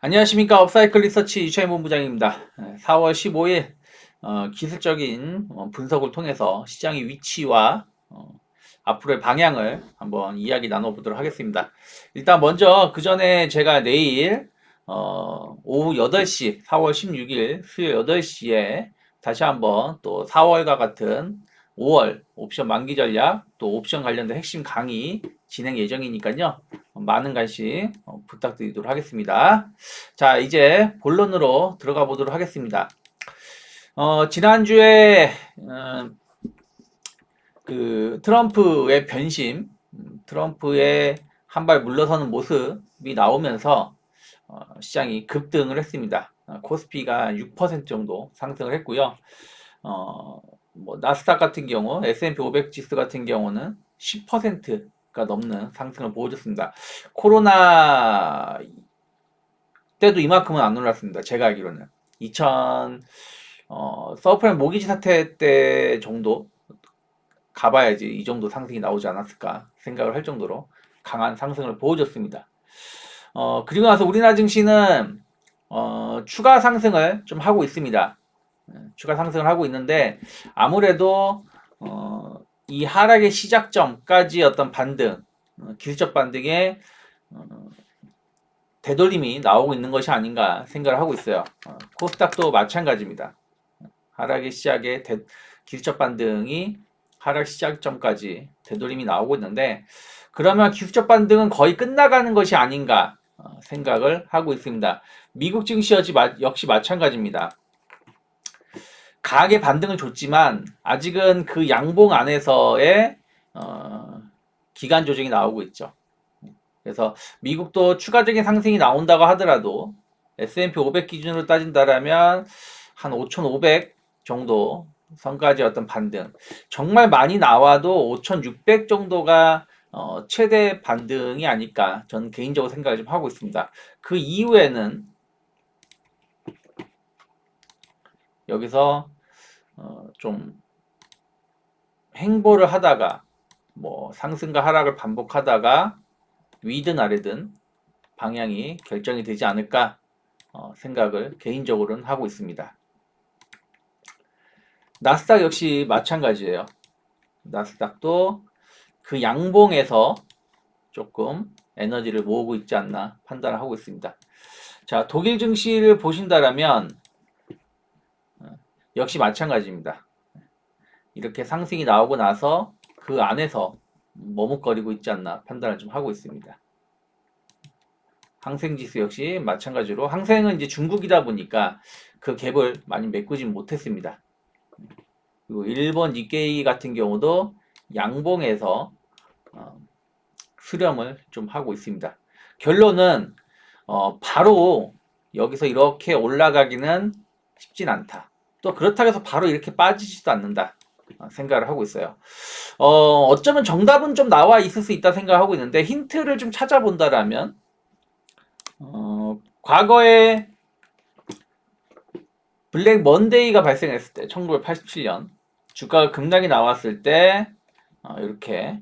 안녕하십니까. 업사이클 리서치 이차임 본부장입니다. 4월 15일 기술적인 분석을 통해서 시장의 위치와 앞으로의 방향을 한번 이야기 나눠보도록 하겠습니다. 일단 먼저 그 전에 제가 내일 오후 8시 4월 16일 수요일 8시에 다시 한번 또 4월과 같은 5월 옵션 만기 전략 또 옵션 관련된 핵심 강의 진행 예정이니까요. 많은 관심 부탁드리도록 하겠습니다. 자, 이제 본론으로 들어가 보도록 하겠습니다. 지난주에 그 트럼프의 변심, 트럼프의 한 발 물러서는 모습이 나오면서 시장이 급등을 했습니다. 코스피가 6% 정도 상승을 했고요. 뭐 나스닥 같은 경우, S&P 500 지수 같은 경우는 10%가 넘는 상승을 보여줬습니다. 코로나 때도 이만큼은 안 올랐습니다. 제가 알기로는 2000 서프라임 모기지 사태 때 정도 가봐야지 이 정도 상승이 나오지 않았을까 생각을 할 정도로 강한 상승을 보여줬습니다. 그리고 나서 우리나라 증시는 추가 상승을 좀 하고 있습니다. 추가 상승을 하고 있는데 아무래도 이 하락의 시작점까지 어떤 반등, 기술적 반등의 되돌림이 나오고 있는 것이 아닌가 생각을 하고 있어요. 코스닥도 마찬가지입니다. 하락의 시작에 기술적 반등이 하락 시작점까지 되돌림이 나오고 있는데 그러면 기술적 반등은 거의 끝나가는 것이 아닌가 생각을 하고 있습니다. 미국 증시 역시 마찬가지입니다. 강하게 반등을 줬지만 아직은 그 양봉 안에서의 기간 조정이 나오고 있죠. 그래서 미국도 추가적인 상승이 나온다고 하더라도 S&P 500 기준으로 따진다라면 한 5,500 정도 선까지 어떤 반등, 정말 많이 나와도 5,600 정도가 최대 반등이 아닐까 저는 개인적으로 생각을 좀 하고 있습니다. 그 이후에는 여기서 좀 행보를 하다가 뭐 상승과 하락을 반복하다가 위든 아래든 방향이 결정이 되지 않을까 생각을 개인적으로는 하고 있습니다. 나스닥 역시 마찬가지예요. 나스닥도 그 양봉에서 조금 에너지를 모으고 있지 않나 판단을 하고 있습니다. 자, 독일 증시를 보신다라면 역시 마찬가지입니다. 이렇게 상승이 나오고 나서 그 안에서 머뭇거리고 있지 않나 판단을 좀 하고 있습니다. 항생지수 역시 마찬가지로 항생은 이제 중국이다 보니까 그 갭을 많이 메꾸진 못했습니다. 그리고 일본 니케이 같은 경우도 양봉에서 수렴을 좀 하고 있습니다. 결론은 바로 여기서 이렇게 올라가기는 쉽진 않다. 또 그렇다고 해서 바로 이렇게 빠지지도 않는다 생각을 하고 있어요. 어쩌면 정답은 좀 나와 있을 수 있다 생각하고 있는데 힌트를 좀 찾아본다라면 과거에 블랙 먼데이가 발생했을 때 1987년 주가가 급락이 나왔을 때 이렇게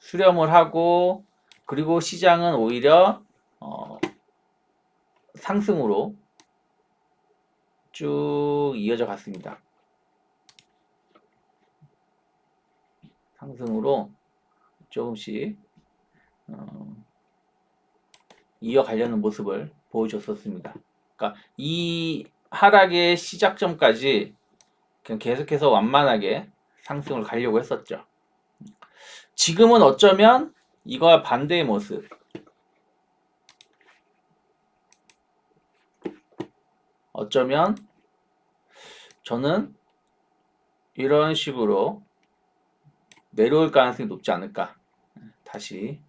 수렴을 하고 그리고 시장은 오히려 상승으로 쭉 이어져 갔습니다. 상승으로 조금씩 이어가려는 모습을 보여줬었습니다. 그러니까 이 하락의 시작점까지 그냥 계속해서 완만하게 상승을 가려고 했었죠. 지금은 어쩌면 이거와 반대의 모습. 어쩌면 저는 이런 식으로 내려올 가능성이 높지 않을까. 다시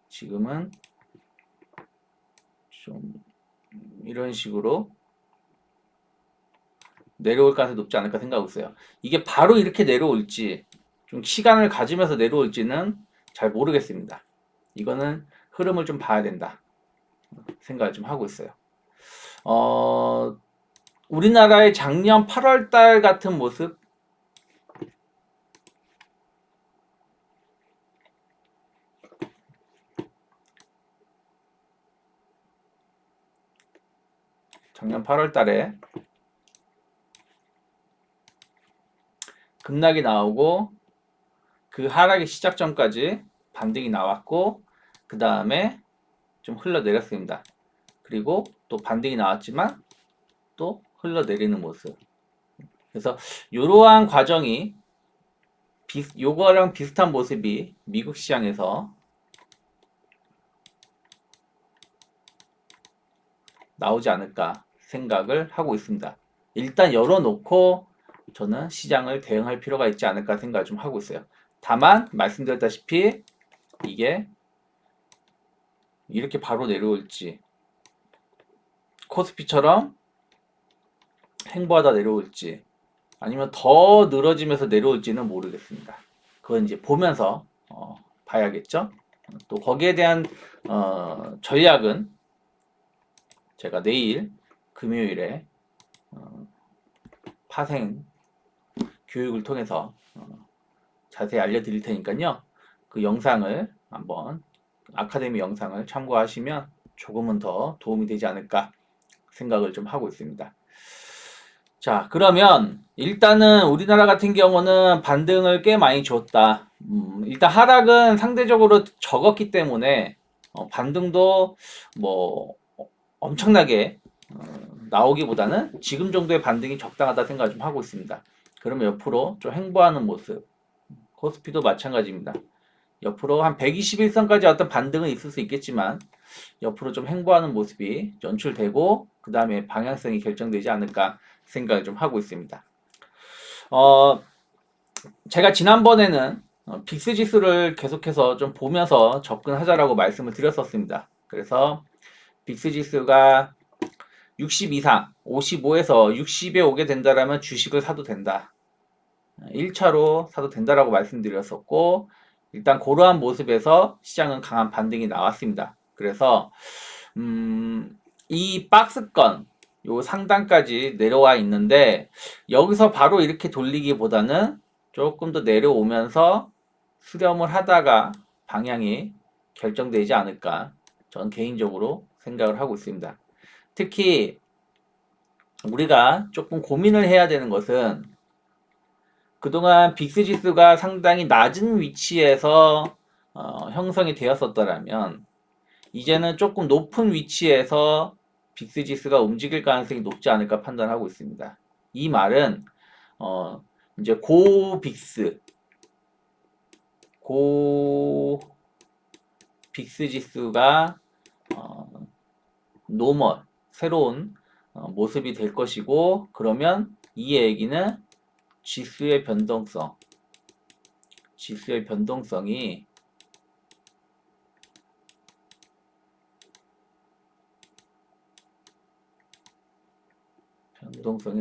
지금은 좀 이런 식으로 내려올 가능성이 높지 않을까 생각하고 있어요. 이게 바로 이렇게 내려올지 좀 시간을 가지면서 내려올지는 잘 모르겠습니다. 이거는 흐름을 좀 봐야 된다 생각을 좀 하고 있어요. 우리나라의 작년 8월 달 같은 모습 작년 8월 달에 급락이 나오고 그 하락의 시작 전까지 반등이 나왔고 그 다음에 좀 흘러내렸습니다. 그리고 또 반등이 나왔지만 또 흘러내리는 모습. 그래서 이러한 과정이 요거랑 비슷한 모습이 미국 시장에서 나오지 않을까 생각을 하고 있습니다. 일단 열어놓고 저는 시장을 대응할 필요가 있지 않을까 생각을 좀 하고 있어요. 다만 말씀드렸다시피 이게 이렇게 바로 내려올지 코스피처럼 행보하다 내려올지 아니면 더 늘어지면서 내려올지는 모르겠습니다. 그건 이제 보면서 봐야겠죠. 또 거기에 대한 전략은 제가 내일 금요일에 파생 교육을 통해서 자세히 알려드릴 테니까요. 그 영상을 한번 아카데미 영상을 참고하시면 조금은 더 도움이 되지 않을까 생각을 좀 하고 있습니다. 자, 그러면 일단은 우리나라 같은 경우는 반등을 꽤 많이 줬다. 일단 하락은 상대적으로 적었기 때문에 반등도 뭐 엄청나게 나오기보다는 지금 정도의 반등이 적당하다 생각을 좀 하고 있습니다. 그러면 옆으로 좀 행보하는 모습, 코스피도 마찬가지입니다. 옆으로 한 121선까지 어떤 반등은 있을 수 있겠지만 옆으로 좀 행보하는 모습이 연출되고 그 다음에 방향성이 결정되지 않을까 생각을 좀 하고 있습니다. 제가 지난번에는 빅스 지수를 계속해서 좀 보면서 접근하자라고 말씀을 드렸었습니다. 그래서 빅스 지수가 60 이상, 55에서 60에 오게 된다라면 주식을 사도 된다. 1차로 사도 된다라고 말씀드렸었고 일단 그러한 모습에서 시장은 강한 반등이 나왔습니다. 그래서 이 박스권 요 상단까지 내려와 있는데 여기서 바로 이렇게 돌리기보다는 조금 더 내려오면서 수렴을 하다가 방향이 결정되지 않을까 저는 개인적으로 생각을 하고 있습니다. 특히 우리가 조금 고민을 해야 되는 것은 그동안 빅스 지수가 상당히 낮은 위치에서 형성이 되었었더라면 이제는 조금 높은 위치에서 빅스 지수가 움직일 가능성이 높지 않을까 판단하고 있습니다. 이 말은 이제 고 빅스 지수가 노멀 새로운 모습이 될 것이고 그러면 이 얘기는 지수의 변동성이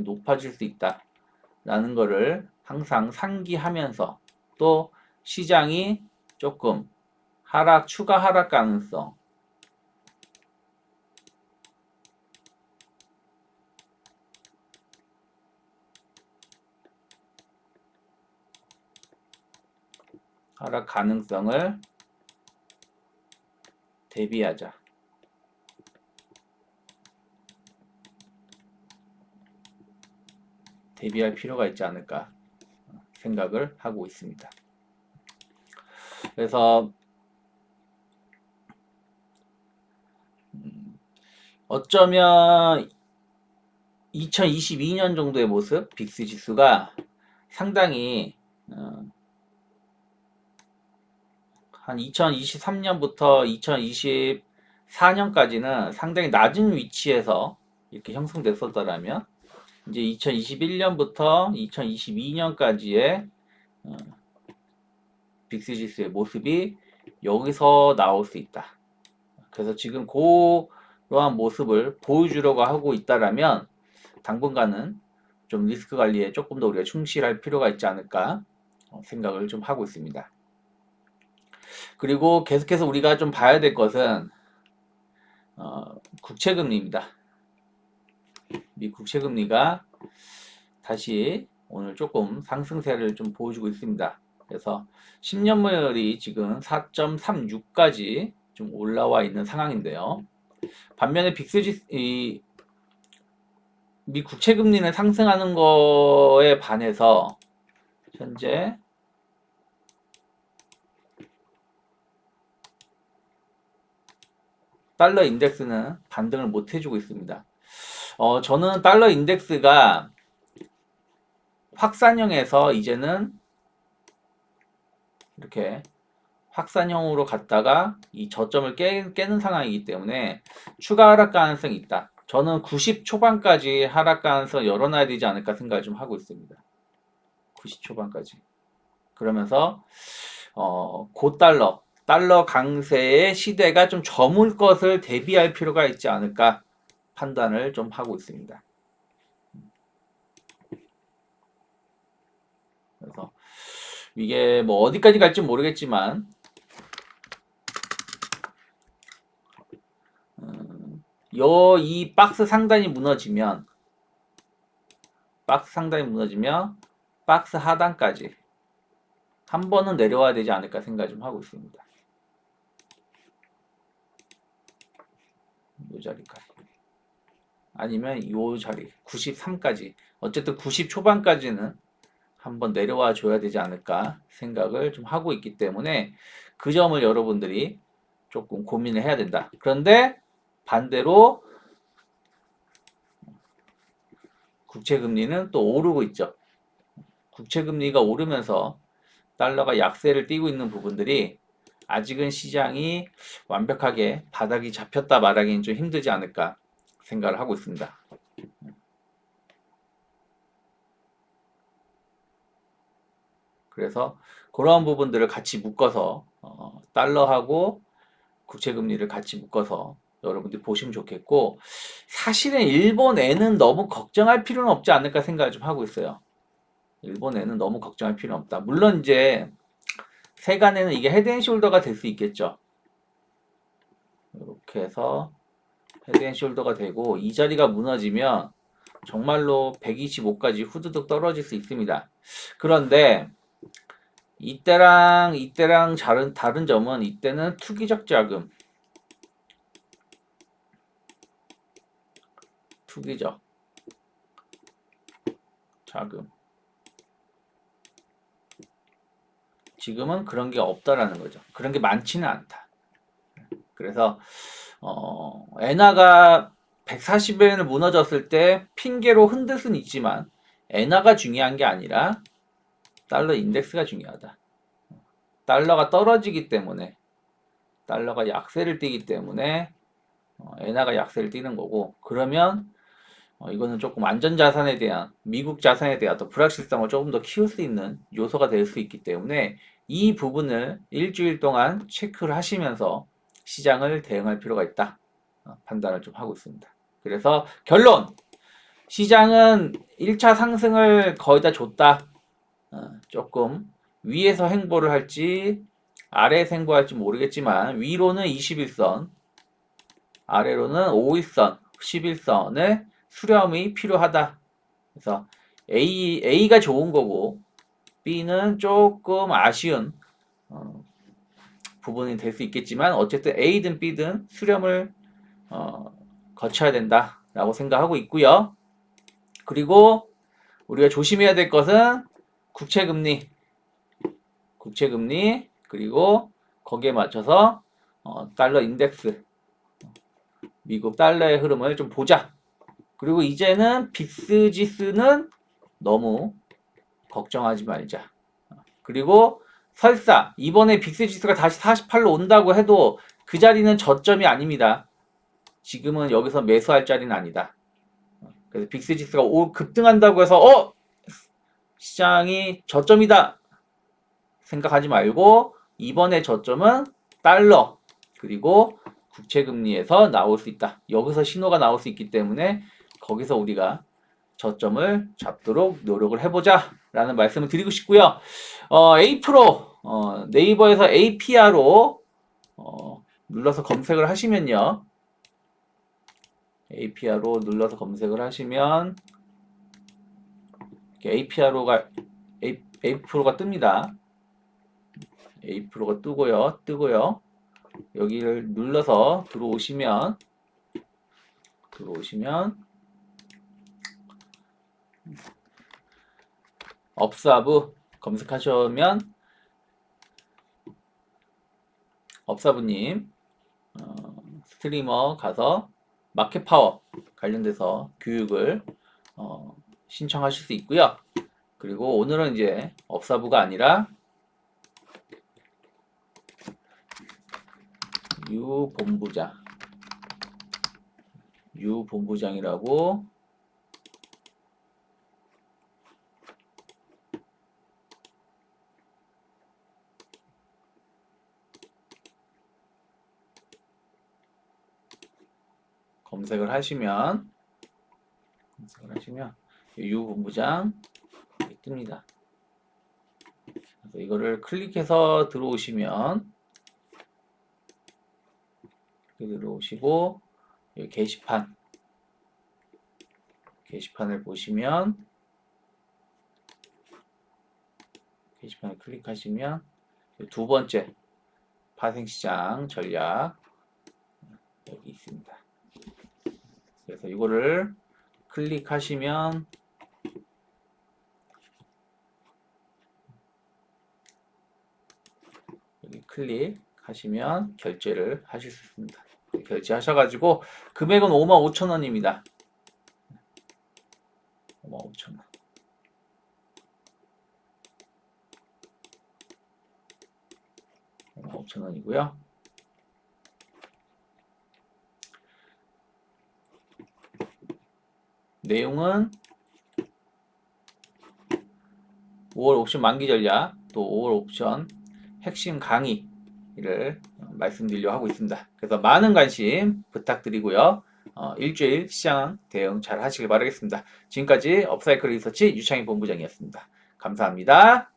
높아질 수 있다라는 것을 항상 상기하면서 또 시장이 조금 추가 하락 가능성 하락 가능성을 대비할 필요가 있지 않을까 생각을 하고 있습니다. 그래서 어쩌면 2022년 정도의 모습 빅스 지수가 상당히 한 2023년부터 2024년까지는 상당히 낮은 위치에서 이렇게 형성됐었더라면 이제 2021년부터 2022년까지의 빅스 지수의 모습이 여기서 나올 수 있다. 그래서 지금 그러한 모습을 보여주려고 하고 있다라면 당분간은 좀 리스크 관리에 조금 더 우리가 충실할 필요가 있지 않을까 생각을 좀 하고 있습니다. 그리고 계속해서 우리가 좀 봐야 될 것은 국채금리입니다. 미 국채금리가 다시 오늘 조금 상승세를 좀 보여주고 있습니다. 그래서 10년물이 지금 4.36까지 좀 올라와 있는 상황인데요. 반면에 미 국채 금리는 상승하는 거에 반해서 현재 달러 인덱스는 반등을 못 해주고 있습니다. 저는 달러 인덱스가 확산형에서 이제는 이렇게 확산형으로 갔다가 이 저점을 깨는 상황이기 때문에 추가 하락 가능성이 있다. 저는 90 초반까지 하락 가능성 열어놔야 되지 않을까 생각을 좀 하고 있습니다. 90 초반까지. 그러면서 달러 강세의 시대가 좀 저물 것을 대비할 필요가 있지 않을까 판단을 좀 하고 있습니다. 그래서 이게 뭐 어디까지 갈지 모르겠지만 이 박스 상단이 무너지면 박스 하단까지 한 번은 내려와야 되지 않을까 생각 좀 하고 있습니다. 이 자리까지 아니면 이 자리 93까지 어쨌든 90 초반까지는 한번 내려와 줘야 되지 않을까 생각을 좀 하고 있기 때문에 그 점을 여러분들이 조금 고민을 해야 된다. 그런데 반대로 국채금리는 또 오르고 있죠. 국채금리가 오르면서 달러가 약세를 띠고 있는 부분들이 아직은 시장이 완벽하게 바닥이 잡혔다 말하기는 좀 힘들지 않을까 생각을 하고 있습니다. 그래서 그러한 부분들을 같이 묶어서 달러하고 국채금리를 같이 묶어서 여러분들이 보시면 좋겠고 사실은 일본에는 너무 걱정할 필요는 없지 않을까 생각을 좀 하고 있어요. 일본에는 너무 걱정할 필요는 없다. 물론 이제 세간에는 이게 헤드앤숄더가 될 수 있겠죠. 이렇게 해서 헤드앤숄더가 되고 이 자리가 무너지면 정말로 125까지 후두둑 떨어질 수 있습니다. 그런데 이때랑 다른 점은 이때는 투기적 자금, 지금은 그런 게 없다라는 거죠. 그런 게 많지는 않다. 그래서 엔화가 140엔을 무너졌을 때 핑계로 흔들 수는 있지만 엔화가 중요한 게 아니라 달러 인덱스가 중요하다. 달러가 떨어지기 때문에 달러가 약세를 띠기 때문에 엔화가 약세를 띠는 거고 그러면 이거는 조금 안전자산에 대한 미국 자산에 대한 또 불확실성을 조금 더 키울 수 있는 요소가 될 수 있기 때문에 이 부분을 일주일 동안 체크를 하시면서 시장을 대응할 필요가 있다. 판단을 좀 하고 있습니다. 그래서 결론! 시장은 1차 상승을 거의 다 줬다. 조금 위에서 행보를 할지 아래에서 행보할지 모르겠지만 위로는 21선, 아래로는 5일선, 11선의 수렴이 필요하다. 그래서 A가 좋은 거고 B는 조금 아쉬운 부분이 될 수 있겠지만 어쨌든 A든 B든 수렴을 거쳐야 된다라고 생각하고 있고요. 그리고 우리가 조심해야 될 것은 국채금리 그리고 거기에 맞춰서 달러 인덱스 미국 달러의 흐름을 좀 보자. 그리고 이제는 빅스 지수는 너무 걱정하지 말자. 그리고 설사 이번에 빅스 지수가 다시 48로 온다고 해도 그 자리는 저점이 아닙니다. 지금은 여기서 매수할 자리는 아니다. 그래서 빅스 지수가 급등한다고 해서 시장이 저점이다 생각하지 말고 이번에 저점은 달러 그리고 국채금리에서 나올 수 있다. 여기서 신호가 나올 수 있기 때문에 거기서 우리가 저점을 잡도록 노력을 해보자 라는 말씀을 드리고 싶고요. A프로 네이버에서 APR로 눌러서 검색을 하시면요. APR로 눌러서 검색을 하시면 APR로가 A프로가 뜹니다. A프로가 뜨고요. 여기를 눌러서 들어오시면 업사부 검색하시면 업사부님 스트리머 가서 마켓파워 관련돼서 교육을 신청하실 수 있고요. 그리고 오늘은 이제 업사부가 아니라 유본부장이라고 검색을 하시면 유본부장 뜹니다. 그래서 이거를 클릭해서 들어오시면 이렇게 들어오시고 여기 게시판을 보시면 게시판을 클릭하시면 두 번째 파생시장 전략 여기 있습니다. 그래서 이거를 클릭하시면 여기 클릭하시면 결제를 하실 수 있습니다. 결제하셔가지고 금액은 55,000원입니다. 55,000원. 55,000원이고요. 내용은 5월 옵션 만기 전략, 또 5월 옵션 핵심 강의를 말씀드리려고 하고 있습니다. 그래서 많은 관심 부탁드리고요. 일주일 시장 대응 잘 하시길 바라겠습니다. 지금까지 업사이클 리서치 유창희 본부장이었습니다. 감사합니다.